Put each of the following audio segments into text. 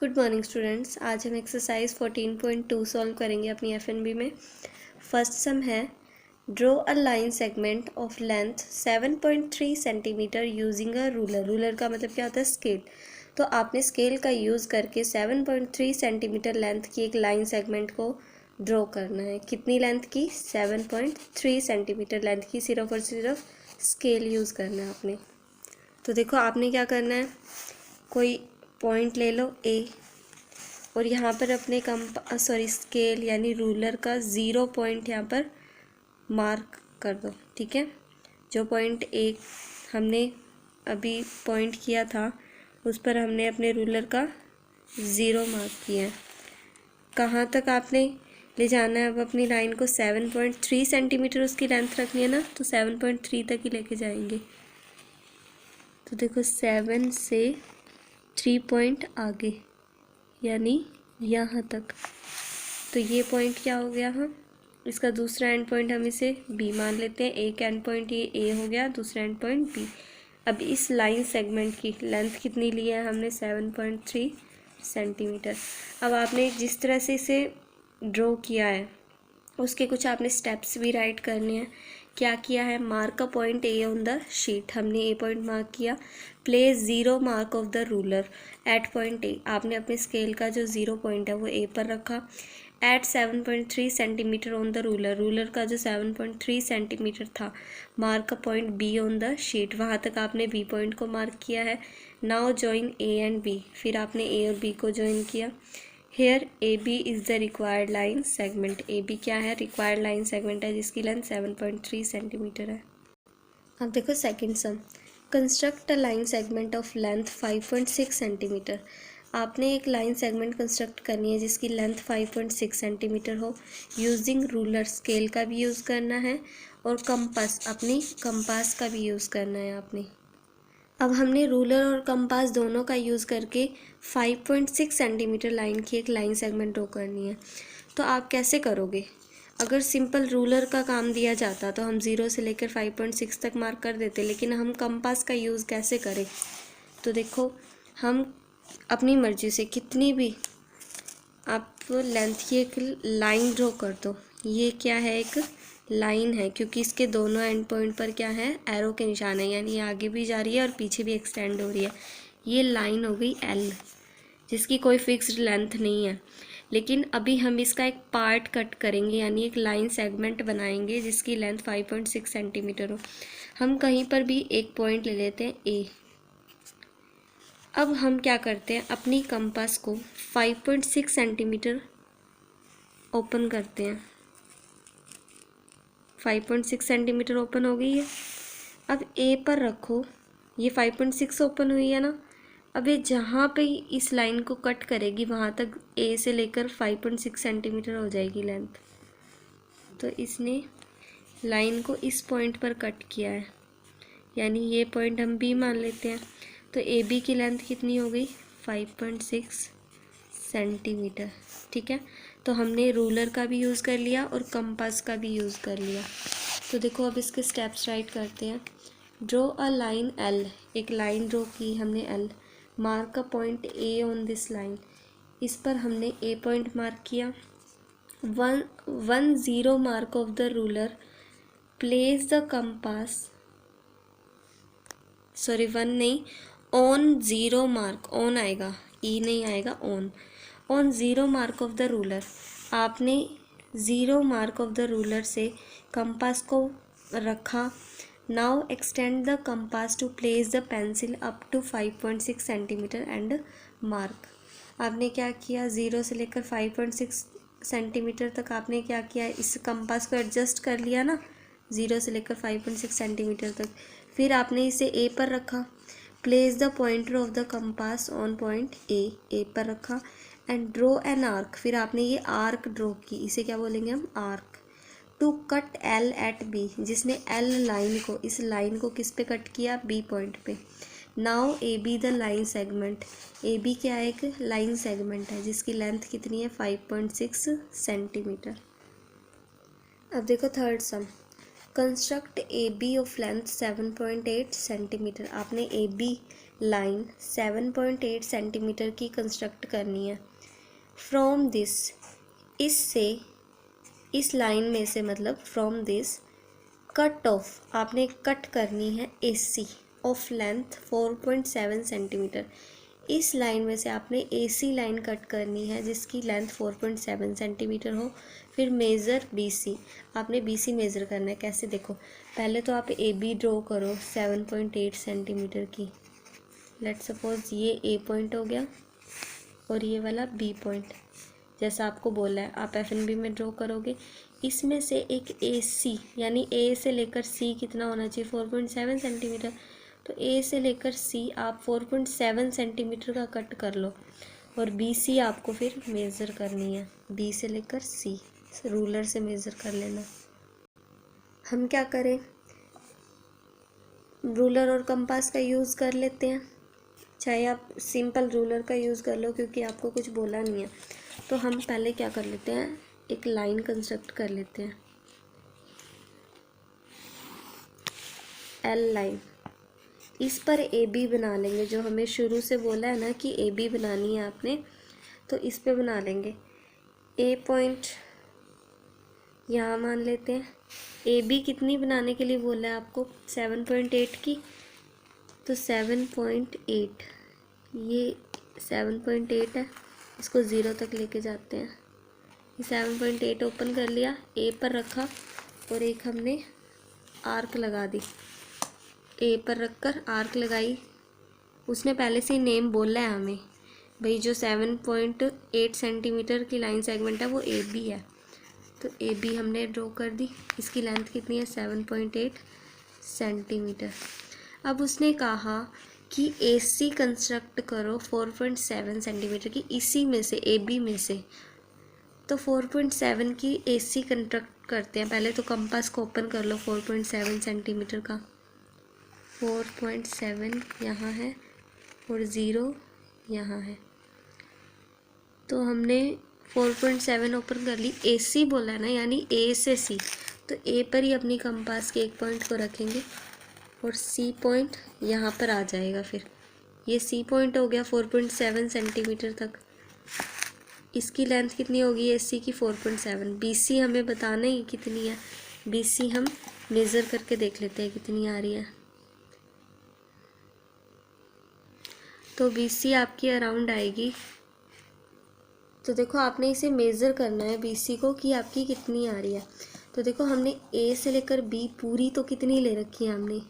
Good morning students. आज हम exercise 14.2 solve करेंगे अपनी एफएनबी में। फर्स्ट सम है, draw a line segment of length 7.3 centimetre using a ruler. Ruler का मतलब क्या होता है? स्केल। तो आपने स्केल का यूज़ करके 7.3 सेंटीमीटर लेंथ की एक लाइन सेगमेंट को ड्रॉ करना है। कितनी लेंथ की? 7.3 सेंटीमीटर लेंथ की। सिर्फ और सिर्फ स्केल यूज़ करना है आपने। तो देखो आपने क्या करना है, कोई पॉइंट ले लो ए और यहाँ पर अपने स्केल यानी रूलर का 0 पॉइंट यहाँ पर मार्क कर दो। ठीक है, जो पॉइंट ए हमने अभी पॉइंट किया था उस पर हमने अपने रूलर का 0 मार्क किया है। कहाँ तक आपने ले जाना है अब अपनी लाइन को? 7.3 सेंटीमीटर उसकी लेंथ रखनी है ना, तो 7.3 तक ही लेके जाएंगे। तो देखो 7 से 3 पॉइंट आगे यानी यहाँ तक। तो ये पॉइंट क्या हो गया? हम इसका दूसरा एंड पॉइंट हम इसे बी मान लेते हैं। एक एंड पॉइंट ये ए हो गया, दूसरा एंड पॉइंट बी। अब इस लाइन सेगमेंट की लेंथ कितनी ली है हमने? 7.3 सेंटीमीटर। अब आपने जिस तरह से इसे ड्रॉ किया है उसके कुछ आपने स्टेप्स भी राइट करने हैं। क्या किया है? Mark a point A on the sheet. हमने ए पॉइंट मार्क किया। Place 0 mark of the ruler at point A. आपने अपने स्केल का जो 0 पॉइंट है वो ए पर रखा। At 7.3 centimetre on the ruler. Ruler का जो 7.3 सेंटीमीटर था, mark a point B on the sheet. वहाँ तक आपने बी पॉइंट को मार्क किया है। Now join A and B. फिर आपने ए और बी को ज्वाइन किया। Here A B is the required line segment. A B क्या है? रिक्वायर्ड लाइन सेगमेंट है जिसकी लेंथ 7.3 सेंटीमीटर है। अब देखो second some, construct a line segment of length 5.6 centimetre. आपने एक लाइन सेगमेंट कंस्ट्रक्ट करनी है जिसकी लेंथ 5.6 सेंटीमीटर हो। यूजिंग रूलर, स्केल का भी यूज़ करना है और कंपास, अपनी कंपास का भी यूज़ करना है आपने। अब हमने रूलर और कंपास दोनों का यूज़ करके 5.6 सेंटीमीटर लाइन की एक लाइन सेगमेंट ड्रॉ करनी है। तो आप कैसे करोगे? अगर सिंपल रूलर का काम दिया जाता तो हम 0 से लेकर 5.6 तक मार्क कर देते, लेकिन हम कंपास का यूज़ कैसे करें? तो देखो हम अपनी मर्ज़ी से कितनी भी आप लेंथ की एक लाइन ड्रॉ कर दो। ये क्या है? एक लाइन है, क्योंकि इसके दोनों एंड पॉइंट पर क्या है? एरो के निशान है, यानी ये आगे भी जा रही है और पीछे भी एक्सटेंड हो रही है। ये लाइन हो गई एल, जिसकी कोई फिक्स्ड लेंथ नहीं है। लेकिन अभी हम इसका एक पार्ट कट करेंगे, यानी एक लाइन सेगमेंट बनाएंगे जिसकी लेंथ 5.6 सेंटीमीटर हो। हम कहीं पर भी एक पॉइंट ले लेते हैं ए। अब हम क्या करते हैं, अपनी कंपास को 5.6 सेंटीमीटर ओपन करते हैं। 5.6 सेंटीमीटर ओपन हो गई है। अब ए पर रखो, ये 5.6 ओपन हुई है ना। अब ये जहाँ पे इस लाइन को कट करेगी वहाँ तक ए से लेकर 5.6 सेंटीमीटर हो जाएगी लेंथ। तो इसने लाइन को इस पॉइंट पर कट किया है, यानी ये पॉइंट हम बी मान लेते हैं। तो ए बी की लेंथ कितनी हो गई? 5.6 सेंटीमीटर। ठीक है, तो हमने रूलर का भी यूज़ कर लिया और कंपास का भी यूज़ कर लिया। तो देखो अब इसके स्टेप्स राइट करते हैं। Draw a line L. एक लाइन ड्रॉ की हमने L. Mark a point A on this line. इस पर हमने ए पॉइंट मार्क किया। 1 mark of the ruler. Place the compass, sorry 1 नहीं, ऑन 0 मार्क। ऑन आएगा, ई नहीं आएगा, on 0 mark of the ruler. आपने 0 मार्क ऑफ द रूलर से कंपास को रखा। Now extend the compass to place the pencil up to 5.6 centimetre and mark. आपने क्या किया? 0 से लेकर 5.6 सेंटीमीटर तक आपने क्या किया? इस कंपास को एडजस्ट कर लिया ना, 0 से लेकर 5.6 सेंटीमीटर तक। फिर आपने इसे ए पर रखा। Place the pointer of the compass on point A पर रखा एंड ड्रॉ एन आर्क। फिर आपने ये आर्क ड्रॉ की, इसे क्या बोलेंगे हम? Arc. To cut L at B, जिसने एल लाइन को, इस लाइन को किस पे कट किया? बी पॉइंट पे। Now A B the line segment. A B क्या है? एक लाइन सेगमेंट है जिसकी लेंथ कितनी है? 5.6 सेंटीमीटर। अब देखो third sum, construct A B of length 7.8 centimetre. आपने ए बी लाइन 7.8 सेंटीमीटर की कंस्ट्रक्ट करनी है। फ्रॉम दिस, इससे, इस लाइन में से, मतलब फ्रॉम दिस कट ऑफ, आपने कट करनी है AC ऑफ लेंथ 4.7 सेंटीमीटर। इस लाइन में से आपने AC लाइन कट करनी है जिसकी लेंथ 4.7 सेंटीमीटर हो। फिर मेज़र BC, आपने BC मेज़र करना है। कैसे, देखो पहले तो आप AB ड्रॉ करो 7.8 सेंटीमीटर की। लेट सपोज ये A पॉइंट हो गया और ये वाला B पॉइंट, जैसा आपको बोला है आप FNB में ड्रॉ करोगे। इसमें से एक AC, यानी A से लेकर C कितना होना चाहिए, 4.7 सेंटीमीटर। तो A से लेकर C आप 4.7 सेंटीमीटर का कट कर लो और BC आपको फिर मेज़र करनी है। B से लेकर C रूलर से मेज़र कर लेना। हम क्या करें, रूलर और कंपास का यूज़ कर लेते हैं, चाहे आप सिंपल रूलर का यूज़ कर लो क्योंकि आपको कुछ बोला नहीं है। तो हम पहले क्या कर लेते हैं, एक लाइन कंस्ट्रक्ट कर लेते हैं, L लाइन। इस पर AB बना लेंगे, जो हमें शुरू से बोला है ना कि AB बनानी है आपने, तो इस पे बना लेंगे। A पॉइंट यहाँ मान लेते हैं। AB कितनी बनाने के लिए बोला है आपको, 7.8 की, तो 7.8, ये 7.8 है, इसको 0 तक लेके जाते हैं। 7.8 ओपन कर लिया, A पर रखा और एक हमने आर्क लगा दी। A पर रखकर आर्क लगाई, उसने पहले से ही नेम बोला है हमें, भाई जो 7.8 सेंटीमीटर की लाइन सेगमेंट है वो AB है। तो AB हमने ड्रॉ कर दी, इसकी लेंथ कितनी है, 7.8 सेंटीमीटर। अब उसने कहा कि AC कंस्ट्रक्ट करो 4.7 सेंटीमीटर की, इसी में से AB में से। तो 4.7 की AC कंस्ट्रक्ट करते हैं। पहले तो कंपास को ओपन कर लो 4.7 सेंटीमीटर का। 4.7 यहाँ है और 0 यहाँ है। तो हमने 4.7 ओपन कर ली, AC बोला है ना, यानी A से C, तो A पर ही अपनी कंपास के एक पॉइंट को रखेंगे और C पॉइंट यहाँ पर आ जाएगा। फिर ये C पॉइंट हो गया 4.7 सेंटीमीटर तक। इसकी लेंथ कितनी होगी AC की, 4.7। BC हमें बताना ही कितनी है, BC हम मेज़र करके देख लेते हैं कितनी आ रही है। तो BC आपकी अराउंड आएगी, तो देखो आपने इसे मेज़र करना है BC को कि आपकी कितनी आ रही है। तो देखो हमने A से लेकर B पूरी तो कितनी ले रखी है, हमने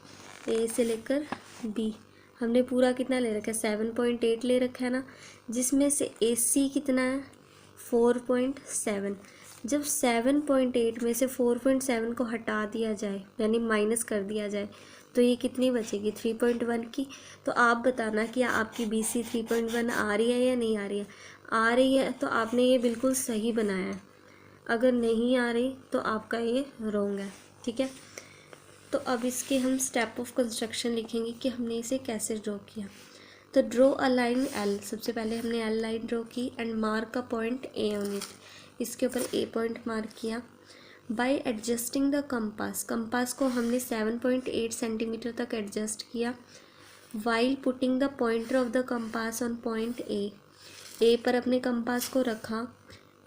A से लेकर B हमने पूरा कितना ले रखा है, 7.8 ले रखा है ना, जिसमें से AC कितना है, 4.7। जब 7.8 में से 4.7 को हटा दिया जाए, यानी माइनस कर दिया जाए, तो ये कितनी बचेगी, 3.1 की। तो आप बताना कि आपकी BC 3.1 आ रही है या नहीं आ रही है। आ रही है तो आपने ये बिल्कुल सही बनाया है, अगर नहीं आ रही तो आपका ये रॉन्ग है, ठीक है। तो अब इसके हम स्टेप ऑफ कंस्ट्रक्शन लिखेंगे कि हमने इसे कैसे ड्रॉ किया। तो ड्रॉ अ लाइन L, सबसे पहले हमने L लाइन ड्रॉ की and mark a point A on it, इसके ऊपर A पॉइंट मार्क किया। Bye adjusting the compass, compass को हमने 7.8 सेंटीमीटर तक एडजस्ट किया। While putting the pointer of the compass on point A पर अपने कंपास को रखा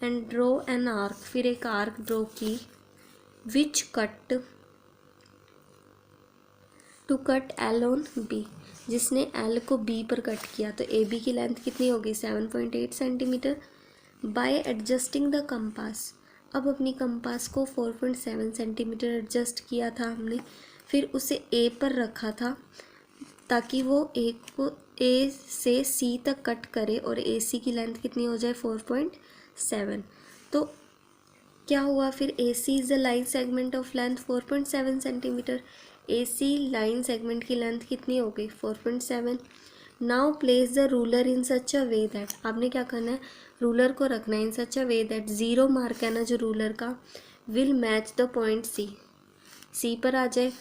एंड ड्रॉ एन आर्क, फिर एक आर्क ड्रॉ की which cut to cut L on B, जिसने L को B पर कट किया। तो AB की लेंथ कितनी होगी, 7.8 centimetre. By adjusting the compass, अब अपनी कंपास को 4.7 सेंटीमीटर एडजस्ट किया था हमने, फिर उसे A पर रखा था ताकि वो A से C तक कट करे और AC की लेंथ कितनी हो जाए, 4.7। तो क्या हुआ फिर, AC is the line segment of length 4.7 centimetre. AC line segment की लेंथ कितनी हो गई, 4.7। Now place the ruler in such a way that, आपने क्या करना है, रूलर को रखना है in such a way that 0 mark है ना जो रूलर का, will match the point C पर आ जाए।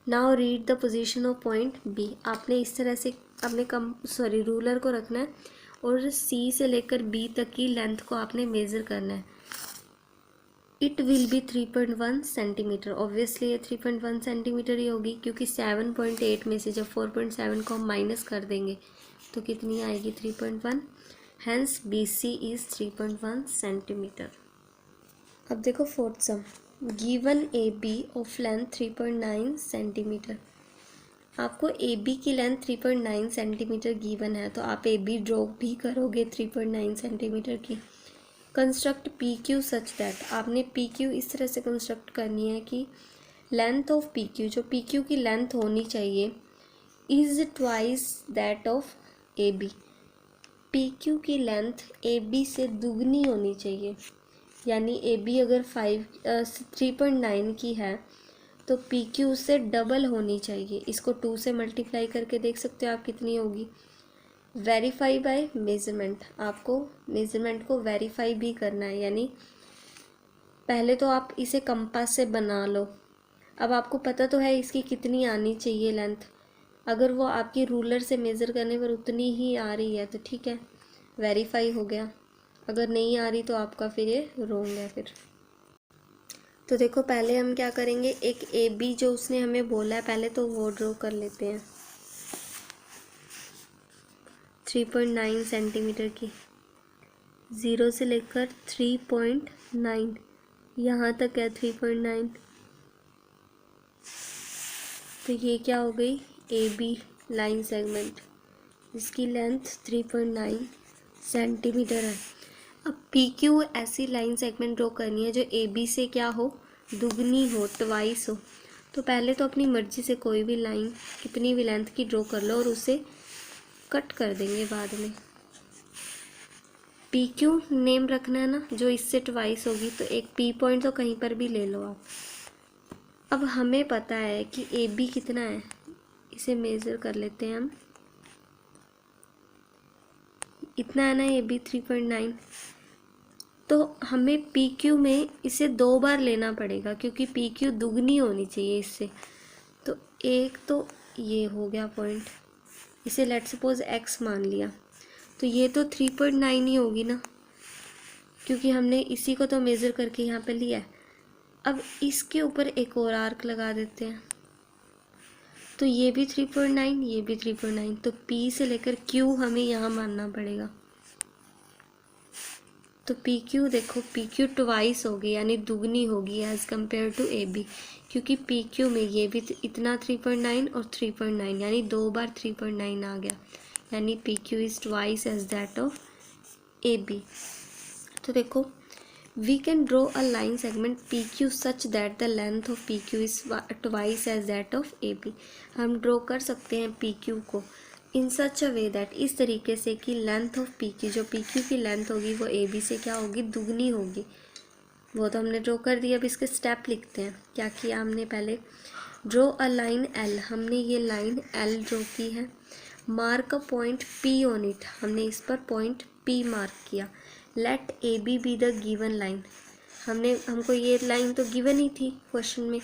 Now read the position of point B, आपने इस तरह से अपने रूलर को रखना है और C से लेकर B तक की लेंथ को आपने मेज़र करना है। It will be 3.1 centimetre. Obviously ये 3.1 सेंटीमीटर ही होगी, क्योंकि 7.8 में से जब 4.7 को हम माइनस कर देंगे तो कितनी आएगी, 3.1। Hence B C is 3.1 centimetre. अब देखो fourth sum, given A B of length 3.9 centimetre. आपको ए बी की लेंथ 3.9 सेंटीमीटर गिवन है, तो आप ए बी ड्रॉ भी करोगे 3.9 सेंटीमीटर की। Construct P Q such that, आपने पी क्यू इस तरह से कंस्ट्रक्ट करनी है कि लेंथ ऑफ पी क्यू, जो पी क्यू की लेंथ होनी चाहिए, is twice that of A B. P Q की लेंथ ए बी से दुगनी होनी चाहिए, यानी ए बी अगर 3.9 की है तो पी क्यू उससे डबल होनी चाहिए। इसको 2 से मल्टीप्लाई करके देख सकते हो आप कितनी होगी। वेरीफाई बाय मेज़रमेंट, आपको मेज़रमेंट को वेरीफाई भी करना है, यानी पहले तो आप इसे कंपास से बना लो। अब आपको पता तो है इसकी कितनी आनी चाहिए लेंथ, अगर वो आपकी रूलर से मेज़र करने पर उतनी ही आ रही है तो ठीक है, वेरीफाई हो गया। अगर नहीं आ रही तो आपका फिर ये रॉन्ग है फिर। तो देखो पहले हम क्या करेंगे, एक ए बी जो उसने हमें बोला है पहले तो वो ड्रॉ कर लेते हैं 3.9 सेंटीमीटर की। 0 से लेकर 3.9 यहाँ तक है 3.9, तो ये क्या हो गई, ए बी लाइन सेगमेंट, जिसकी लेंथ 3.9 सेंटीमीटर है। अब पी क्यू ऐसी लाइन सेगमेंट ड्रॉ करनी है जो ए बी से क्या हो, दुगनी हो, ट्वाइस हो। तो पहले तो अपनी मर्जी से कोई भी लाइन कितनी भी लेंथ की ड्रॉ कर लो और उसे कट कर देंगे बाद में। पी क्यू नेम रखना है ना, जो इससे ट्वाइस होगी, तो एक पी पॉइंट तो कहीं पर भी ले लो आप। अब हमें पता है कि ए बी कितना है, इसे मेज़र कर लेते हैं हम। इतना है ना ए बी 3.9, तो हमें पी क्यू में इसे 2 बार लेना पड़ेगा, क्योंकि पी क्यू दुगनी होनी चाहिए इससे। तो एक तो ये हो गया पॉइंट, इसे लेट सपोज एक्स मान लिया, तो ये तो 3.9 ही होगी ना, क्योंकि हमने इसी को तो मेज़र करके यहाँ पे लिया है। अब इसके ऊपर एक और आर्क लगा देते हैं, तो ये भी 3.9, ये भी 3.9, तो P से लेकर Q हमें यहाँ मानना पड़ेगा। तो पी क्यू देखो, पी क्यू ट्वाइस होगी, यानी दुगनी होगी as compare to A B, क्योंकि पी क्यू में ये भी इतना 3.9 और 3.9, यानी 2 बार 3.9 आ गया, यानी P Q is twice as that of A B. तो देखो we can draw a line segment P Q such that the length of P Q is twice as that of A B. हम draw कर सकते हैं P Q को इन such a way that, इस तरीके से कि लेंथ ऑफ पी क्यू, जो पी क्यू की लेंथ होगी वो ए बी से क्या होगी, दुगनी होगी। वो तो हमने ड्रॉ कर दिया, अब इसके स्टेप लिखते हैं। क्या किया हमने, पहले ड्रॉ अ लाइन एल, हमने ये लाइन एल ड्रॉ की है। Mark a point P on it, हमने इस पर पॉइंट पी मार्क किया। Let A B be the given line, हमको ये लाइन तो गिवन ही थी क्वेश्चन में,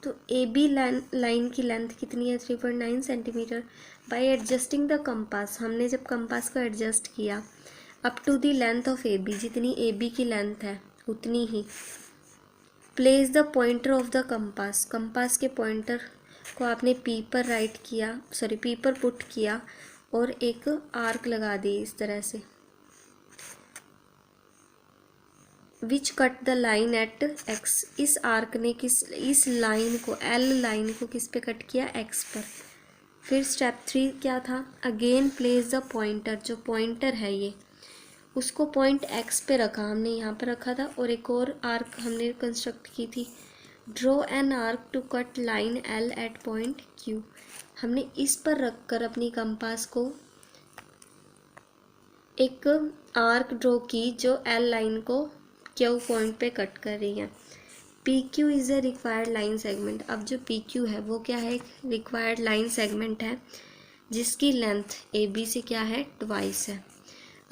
तो ए बी लाइन की लेंथ कितनी है, 3.9 centimetre. By adjusting the compass, हमने जब कंपास को एडजस्ट किया up to the length of A B, जितनी ए बी की लेंथ है उतनी ही, place the pointer of the compass, compass के पॉइंटर को आपने पी पर राइट किया, सॉरी पी पर पुट किया और एक आर्क लगा दी इस तरह से, which cut the line at x. इस आर्क ने इस लाइन को, एल लाइन को किस पे कट किया, एक्स पर। फिर स्टेप 3 क्या था, अगेन प्लेस द पॉइंटर, जो पॉइंटर है ये, उसको पॉइंट एक्स पे रखा, हमने यहाँ पर रखा था, और एक और आर्क हमने कंस्ट्रक्ट की थी। Draw an arc to cut line L at point Q, हमने इस पर रखकर अपनी कंपास को एक आर्क ड्रॉ की जो एल लाइन को क्यू पॉइंट पे कट कर रही है। P Q is a required line segment, अब जो पी क्यू है वो क्या है, एक रिक्वायर्ड लाइन सेगमेंट है जिसकी लेंथ ए बी से क्या है, ट्वाइस है।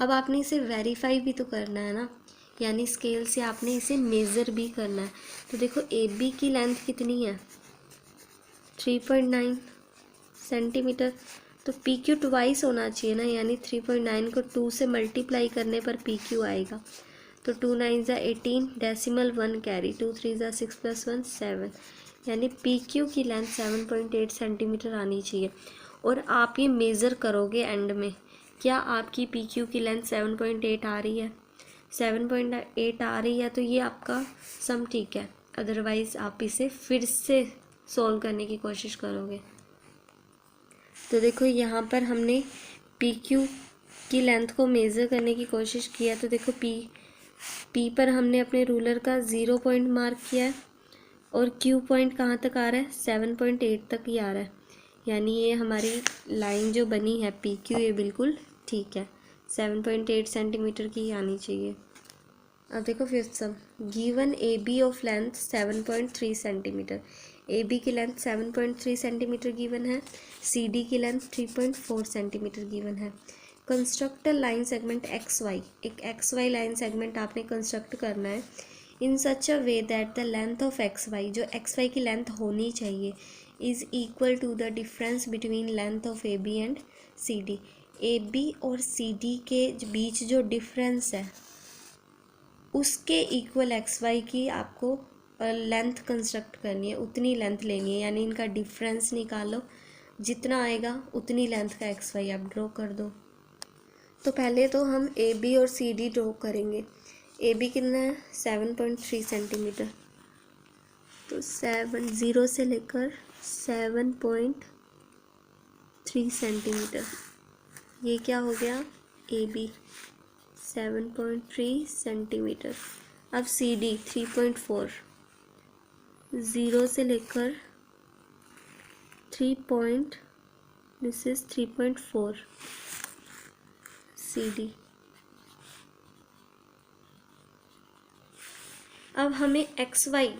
अब आपने इसे वेरीफाई भी तो करना है ना, यानी स्केल से आपने इसे मेज़र भी करना है। तो देखो ए बी की लेंथ कितनी है, 3.9 सेंटीमीटर, तो पी क्यू ट्वाइस होना चाहिए ना, यानी 3.9 को 2 से मल्टीप्लाई करने पर पी क्यू आएगा। तो 2 9 ज़ा 18, डेसिमल 1 कैरी, 2 3 ज़ा 6 + 1 7, यानी पी क्यू की लेंथ 7.8 सेंटीमीटर आनी चाहिए। और आप ये मेज़र करोगे एंड में, क्या आपकी पी क्यू की लेंथ 7.8 आ रही है? 7.8 आ रही है तो ये आपका सम ठीक है, अदरवाइज़ आप इसे फिर से सॉल्व करने की कोशिश करोगे। तो देखो यहाँ पर हमने पी क्यू की लेंथ को मेज़र करने की कोशिश किया, तो देखो पी पर हमने अपने रूलर का 0 पॉइंट मार्क किया है और क्यू पॉइंट कहाँ तक आ रहा है? 7.8 तक ही आ रहा है, यानी ये हमारी लाइन जो बनी है पी क्यू, ये बिल्कुल ठीक है, 7.8 सेंटीमीटर की आनी चाहिए। अब देखो fifth sum, given A B of length 7.3 centimetre, A B की लेंथ 7.3 सेंटीमीटर गिवन है, सी डी की लेंथ 3.4 सेंटीमीटर गिवन है। Construct line segment X Y, एक एक्स वाई लाइन सेगमेंट आपने कंस्ट्रक्ट करना है in such a way that the length of X Y, जो X Y की लेंथ होनी चाहिए, is equal to the difference between length of A B and C D. A B और C D के बीच जो difference है उसके equal x Y की आपको लेंथ कंस्ट्रक्ट करनी है, उतनी लेंथ लेनी है, यानी इनका डिफरेंस निकालो, जितना आएगा उतनी लेंथ का एक्स वाई आप ड्रॉ कर दो। तो पहले तो हम ए बी और सी डी ड्रॉ करेंगे। ए बी कितना है? 7.3 सेंटीमीटर, तो 0 से लेकर 7.3 सेंटीमीटर, ये क्या हो गया? A B 7.3 centimetre. अब सी डी 3.4, 0 से लेकर 3.4 सी डी। अब हमें एक्स वाई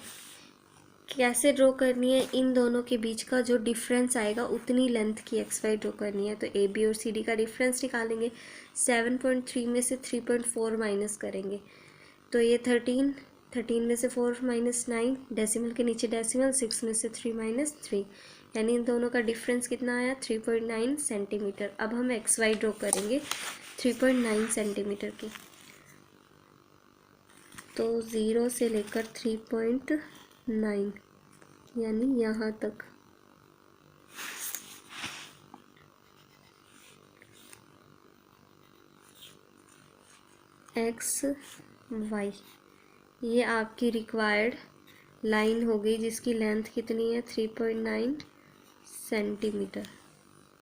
कैसे ड्रॉ करनी है? इन दोनों के बीच का जो डिफरेंस आएगा उतनी लेंथ की एक्स वाई ड्रॉ करनी है। तो ए बी और सी डी का डिफरेंस निकालेंगे, 7.3 में से 3.4 माइनस करेंगे तो ये 13 में से 4 माइनस 9, डेसिमल के नीचे डेसिमल, 6 में से 3 माइनस 3, यानी इन दोनों का डिफरेंस कितना आया? 3.9 सेंटीमीटर। अब हम एक्स वाई ड्रॉ करेंगे 3.9 सेंटीमीटर की, तो 0 से लेकर 3.9 यानी यहाँ तक। एक्स वाई ये आपकी रिक्वायर्ड लाइन हो गई जिसकी लेंथ कितनी है? 3.9 सेंटीमीटर।